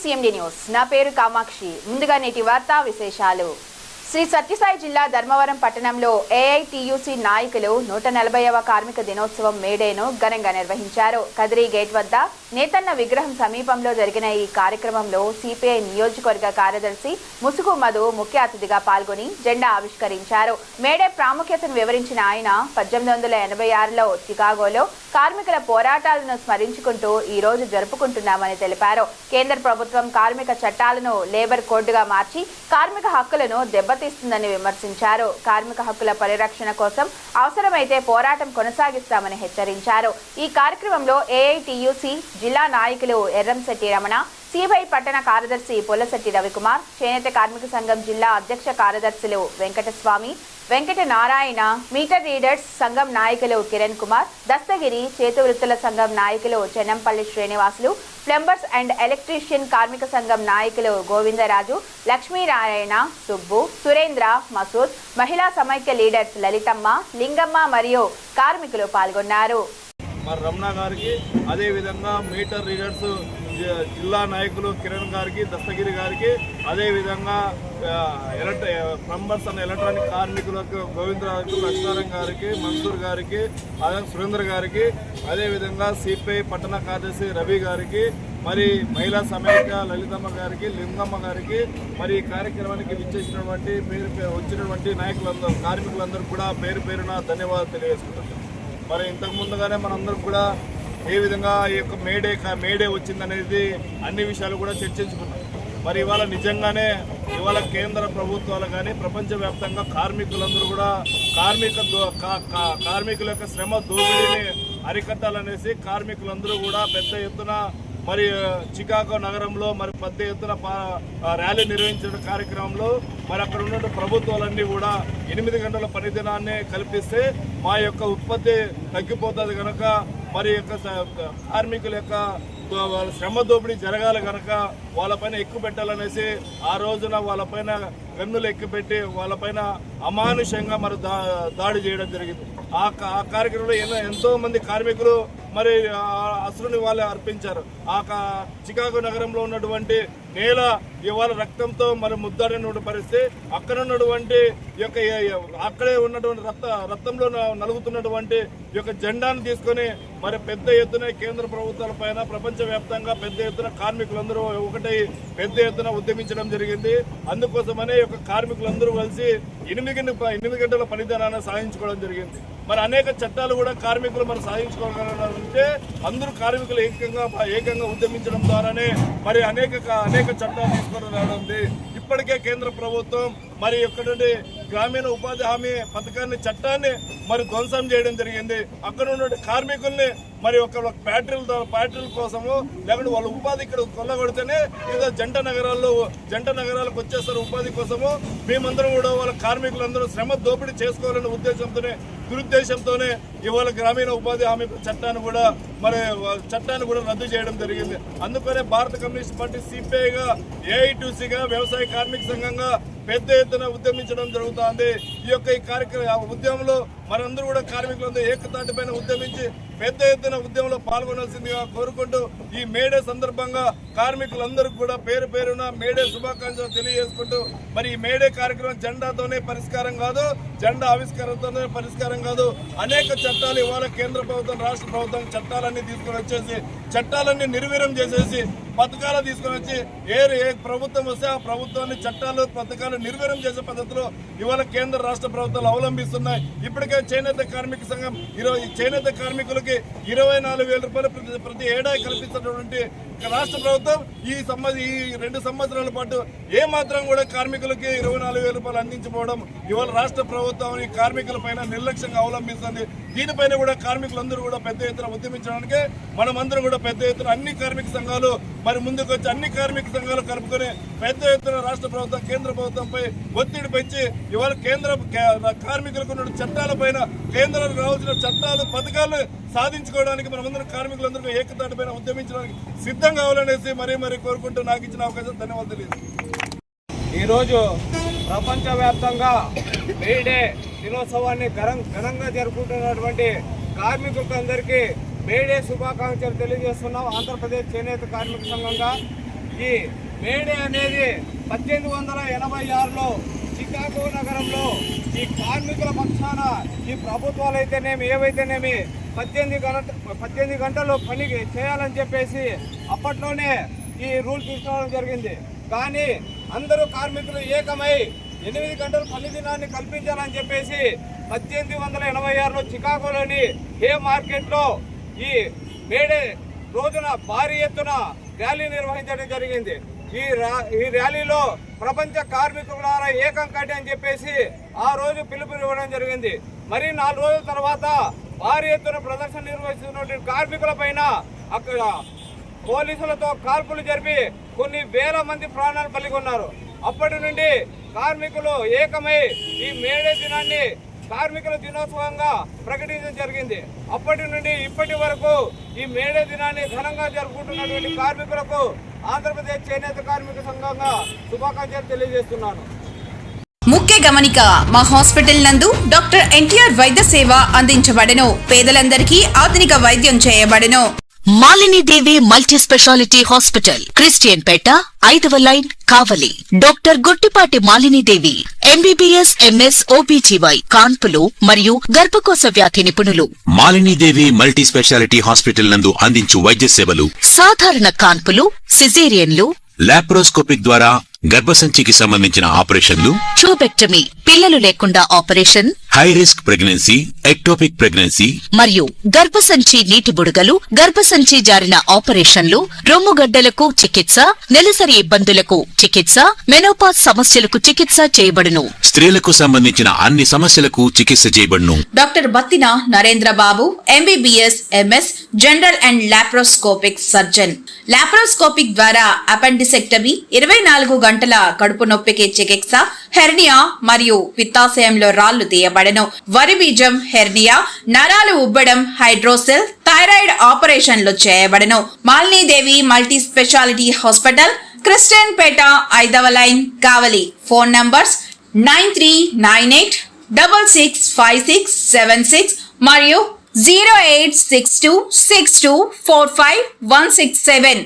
CMD news నా పేరు కామాక్షి ముందుగా నేటి వార్తా విశేషాలు శ్రీ సత్యసాయి జిల్లా ధర్మవరం పట్టణంలో AITUC నాయకులు 140వ కార్మిక దినోత్సవం మేడేను ఘనంగా నిర్వహించారు. కదిరి గేట్ వద్ద నేతన్న విగ్రహం సమీపంలో జరిగిన ఈ కార్యక్రమంలో CPI నియోజకవర్గ కార్యదర్శి ముసుగు మధు ముఖ్య అతిథిగా పాల్గొని జెండా ఆవిష్కరించారు. మేడే ప్రాముఖ్యతను వివరించిన ఆయన 1886లో చికాగోలో కార్మికుల పోరాటాలను స్మరించుకుంటూ ఈ రోజు జరుపుకుంటున్నామని తెలిపారు. కేంద్ర ప్రభుత్వం కార్మిక చట్టాలను లేబర్ కోడ్గా మార్చి కార్మిక హక్కులను దెబ్బతీస్తుందని విమర్శించారు. కార్మిక హక్కుల పరిరక్షణ కోసం అవసరమైతే పోరాటం కొనసాగిస్తామని హెచ్చరించారు. ఈ కార్యక్రమంలో AITUC జిల్లా నాయకులు ఎర్రంశెట్టి రమణ, CPI పట్టణ కార్యదర్శి పొలశెట్టి రవికుమార్, చేనేత కార్మిక సంఘం జిల్లా అధ్యక్ష కార్యదర్శులు వెంకటస్వామి, వెంకట నారాయణ, మీటర్ రీడర్స్ సంఘం నాయకులు కిరణ్ కుమార్, దస్తగిరి, చేతివృత్తుల సంఘం నాయకులు Chennampalli Srinivasulu, plumbers and electrician కార్మిక సంఘం నాయకులు గోవిందరాజు, లక్ష్మీనారాయణ, సుబ్బు, సురేంద్ర, మసూద్, మహిళా సమైక్య లీడర్స్ లలితమ్మ, లింగమ్మ మరియు కార్మికులు పాల్గొన్నారు. మరి రమణ గారికి, అదేవిధంగా మీటర్ రీడర్స్ జిల్లా నాయకులు కిరణ్ గారికి, దస్తగిరి గారికి, అదేవిధంగా ప్లంబర్స్ అండ్ ఎలక్ట్రానిక్ కార్మికులకు గోవిందరాజు, లక్ష్మీనారాయణ గారికి, మన్సూర్ గారికి, అదే సురేంద్ర గారికి, అదేవిధంగా CPI పట్టణ కార్యదర్శి రవి గారికి, మరి మహిళా సమైక్య లలితమ్మ గారికి, లింగమ్మ గారికి, మరి ఈ కార్యక్రమానికి వచ్చినటువంటి నాయకులందరూ, కార్మికులందరూ కూడా పేరు పేరున ధన్యవాదాలు తెలియజేసుకుంటున్నాం. మరి ఇంతకు ముందుగానే మనందరం కూడా ఏ విధంగా ఈ యొక్క మేడే వచ్చిందనేది అన్ని విషయాలు కూడా చర్చించుకున్నాం. మరి ఇవాళ నిజంగానే ఇవాళ కేంద్ర ప్రభుత్వాలు కానీ ప్రపంచవ్యాప్తంగా కార్మికులందరూ కూడా కార్మికుల యొక్క శ్రమ దోపిడీని అరికట్టాలనేసి కార్మికులందరూ కూడా పెద్ద ఎత్తున మరి చికాగో నగరంలో మరి పెద్ద ఎత్తున ర్యాలీ నిర్వహించిన కార్యక్రమంలో మరి అక్కడ ఉన్న ప్రభుత్వాలన్నీ కూడా 8 గంటల పనిదినాన్ని కల్పిస్తే మా యొక్క ఉత్పత్తి తగ్గిపోతుంది కనుక మరి యొక్క కార్మికుల యొక్క శ్రమ దోపిడీ జరగాలి కనుక వాళ్ళపైన ఎక్కువ పెట్టాలనేసి ఆ రోజున వాళ్ళపైన గన్నులు ఎక్కుపెట్టి వాళ్ళపైన అమానుషంగా మరి దాడి చేయడం జరిగింది. ఆ కార్యక్రమంలో ఎంతో మంది కార్మికులు మరి అసలుని వాళ్ళే అర్పించారు. ఆ చికాగో నగరంలో ఉన్నటువంటి నేల ఇవాళ రక్తంతో మరి ముద్దాడిన పరిస్థితి, అక్కడ ఉన్నటువంటి యొక్క అక్కడే ఉన్నటువంటి రక్తంలో నలుగుతున్నటువంటి ఈ యొక్క జెండాను తీసుకొని మరి పెద్ద ఎత్తున కేంద్ర ప్రభుత్వాల పైన ప్రపంచవ్యాప్తంగా పెద్ద ఎత్తున కార్మికులందరూ ఒకటై పెద్ద ఎత్తున ఉద్యమించడం జరిగింది. అందుకోసమనే యొక్క కార్మికులందరూ కలిసి 8 గంటల పనిదినాన్ని సాధించుకోవడం జరిగింది. మరి అనేక చట్టాలు కూడా కార్మికులు మరి సాధించుకోగలంటే అందరూ కార్మికులు ఏకంగా ఉద్యమించడం ద్వారానే మరి అనేక చట్టాలు తీసుకొని రావడం. ఇప్పటికే కేంద్ర ప్రభుత్వం మరి ఇక్కడి గ్రామీణ ఉపాధి హామీ పథకాన్ని చట్టాన్ని మరి ధ్వంసం చేయడం జరిగింది. అక్కడ ఉన్న కార్మికుల్ని మరి ఒక ఫ్యాక్టరీల కోసము లేకుంటే వాళ్ళ ఉపాధి ఇక్కడ కొల్లగొడితేనే ఏదో జంట నగరాలకు వచ్చేస్తారు ఉపాధి కోసము. మేమందరం కూడా వాళ్ళ కార్మికులందరూ శ్రమ దోపిడీ చేసుకోవాలనే దురుద్దేశంతోనే ఇవాళ గ్రామీణ ఉపాధి హామీ చట్టాన్ని కూడా రద్దు చేయడం జరిగింది. అందుకనే భారత కమ్యూనిస్ట్ పార్టీ CPIగా AITUCగా వ్యవసాయ కార్మిక సంఘంగా పెద్ద ఎత్తున ఉద్యమించడం జరుగుతుంది. ఈ యొక్క ఈ ఉద్యమంలో మనందరూ కూడా కార్మికులందరూ ఏకతాటిపైన ఉద్యమించి పెద్ద ఎత్తున ఉద్యమంలో పాల్గొనాల్సిందిగా కోరుకుంటూ ఈ మేడే సందర్భంగా కార్మికులందరికీ కూడా పేరు పేరున మేడే శుభాకాంక్షలు తెలియజేసుకుంటూ మరి ఈ మేడే కార్యక్రమం జెండాతోనే పరిష్కారం కాదు, జెండా ఆవిష్కరణతోనే పరిష్కారం కాదు. అనేక చట్టాలు ఇవాళ కేంద్ర ప్రభుత్వం, రాష్ట్ర ప్రభుత్వం చట్టాలన్నీ తీసుకొని వచ్చేసి చట్టాలన్నీ నిర్వీర్యం చేసేసి పథకాలు తీసుకొని వచ్చి ఏ ప్రభుత్వం వస్తే ఆ ప్రభుత్వాన్ని చట్టాలు పథకాలు నిర్వీర్యం చేసే పద్ధతిలో ఇవాళ కేంద్ర రాష్ట్ర ప్రభుత్వాలు అవలంబిస్తున్నాయి. ఇప్పటికే చేనేత కార్మిక సంఘం చేనేత కార్మికులకి 24,000 రూపాయలు ప్రతి ఏడాది కల్పిస్తున్నటువంటి రాష్ట్ర ప్రభుత్వం ఈ 2 సంవత్సరాల పాటు ఏమాత్రం కూడా కార్మికులకి 24,000 రూపాయలు అందించబోవడం ఇవాళ రాష్ట్ర ప్రభుత్వం ఈ కార్మికుల పైన నిర్లక్ష్యంగా అవలంబిస్తుంది. దీనిపైన కూడా కార్మికులందరూ కూడా పెద్ద ఎత్తున ఉద్యమించడానికి మనమందరం కూడా పెద్ద ఎత్తున అన్ని కార్మిక సంఘాలు మరి ముందుకు వచ్చి అన్ని కార్మిక సంఘాలు కలుపుకొని పెద్ద ఎత్తున రాష్ట్ర ప్రభుత్వం కేంద్ర ప్రభుత్వంపై ఒత్తిడి పెంచి ఇవాళ కేంద్ర కార్మికులకు ఉన్న చట్టాలపైన కేంద్రానికి రావాల్సిన చట్టాలు పథకాలు సాధించుకోవడానికి మనమందరం కార్మికులందరూ ఏకతాటిపైన ఉద్యమించడానికి సిద్ధం కావాలనేసి మరీ కోరుకుంటూ నాకు ఇచ్చిన అవకాశం ధన్యవాదాలు. ఈరోజు ప్రపంచవ్యాప్తంగా మేడే దినోత్సవాన్ని ఘనంగా జరుపుకుంటున్నటువంటి కార్మికులందరికీ మేడే శుభాకాంక్షలు తెలియజేస్తున్నాం. ఆంధ్రప్రదేశ్ చేనేత కార్మిక సంఘంగా ఈ మేడే అనేది 1886లో చికాగో నగరంలో ఈ కార్మికుల పక్షాన ఈ ప్రభుత్వాలు అయితేనేమి ఏవైతేనేమి 18 గంటలు పని చేయాలని చెప్పేసి అప్పట్లోనే ఈ రూల్ తీసుకోవడం జరిగింది. కానీ అందరూ కార్మికులు ఏకమై 8 గంటలు పని దినాన్ని కల్పించాలని చెప్పేసి 1886లో చికాగోలోని హే మార్కెట్లో ఈ మేడే రోజున భారీ ఎత్తున ర్యాలీ నిర్వహించడం జరిగింది. ఈ ర్యాలీలో ప్రపంచ కార్మికులారా ఏకం కంటే అని చెప్పేసి ఆ రోజు పిలుపునివ్వడం జరిగింది. మరి 4 రోజుల తర్వాత భారీ ఎత్తున ప్రదర్శన నిర్వహిస్తున్నటువంటి కార్మికుల పైన అక్కడ పోలీసులతో కాల్పులు జరిపి కొన్ని వేల మంది ప్రాణాలు పలిగొన్నారు. అప్పటి నుండి కార్మికులు ఏకమై ఈ మేడే దినాన్ని కార్మికుల దినోత్సవంగా ప్రకటించడం జరిగింది. అప్పటి నుండి ఇప్పటి వరకు ఈ మేడే దినాన్ని ఘనంగా జరుపుకుంటున్నటువంటి కార్మికులకు ఆంధ్రప్రదేశ్ చేనేత కార్మిక సంఘంగా శుభాకాంక్షలు తెలియజేస్తున్నాను. ముఖ్య గమనిక, మా హాస్పిటల్ నందు డాక్టర్ ఎన్టీఆర్ వైద్య సేవ అందించబడెను. పేదలందరికీ ఆధునిక వైద్యం చేయబడెను. Malinidevi multi speciality hospital, Christian Peta, 5వ line, Kavali. Doctor Guttipati Malinidevi, MBBS, MS, OBGY, కాన్పులు మరియు గర్భకోశ వ్యాధి నిపుణులు. మాలినీదేవి మల్టీ స్పెషాలిటీ హాస్పిటల్ నందు అందించు వైద్య సేవలు: సాధారణ కాన్పులు, సిజేరియన్లు, లాప్రోస్కోపిక్ ద్వారా గర్భసంచికి సంబంధించిన ఆపరేషన్లు, ట్యూబెక్టమీ, పిల్లలు లేకుండా operation, high risk pregnancy, ectopic pregnancy మరియు గర్భసంచి నీటి బుడగలు, గర్భసంచి జారిన ఆపరేషన్లు, రొమ్ముగడ్డలకు చికిత్స, నెలసరి ఇబ్బందులకు చికిత్స, మెనోపాజ్ సమస్యలకు చికిత్స చేయబడును. స్త్రీలకు సంబంధించిన అన్ని సమస్యలకు చికిత్స చేయబడును. Doctor Battina Narendra Babu, MBBS, MS, general and laparoscopic surgeon. Laparoscopic ద్వారా అపెండిసెక్టమీ, 24 గంటల కడుపు నొప్పికి చికిత్స, హెర్నియా మరియు పిత్తాశయంలో రాళ్లు తీయబడెను. వరి బీజం, హెర్నియా, నరాలు ఉబ్బడం, హైడ్రోసెల్, థైరాయిడ్ ఆపరేషన్లు చేయబడెను. Malinidevi multi speciality hospital, Christian Peta, 5వ లైన్, కావలి. ఫోన్ నంబర్స్ 9398665676 మరియు 08626245167.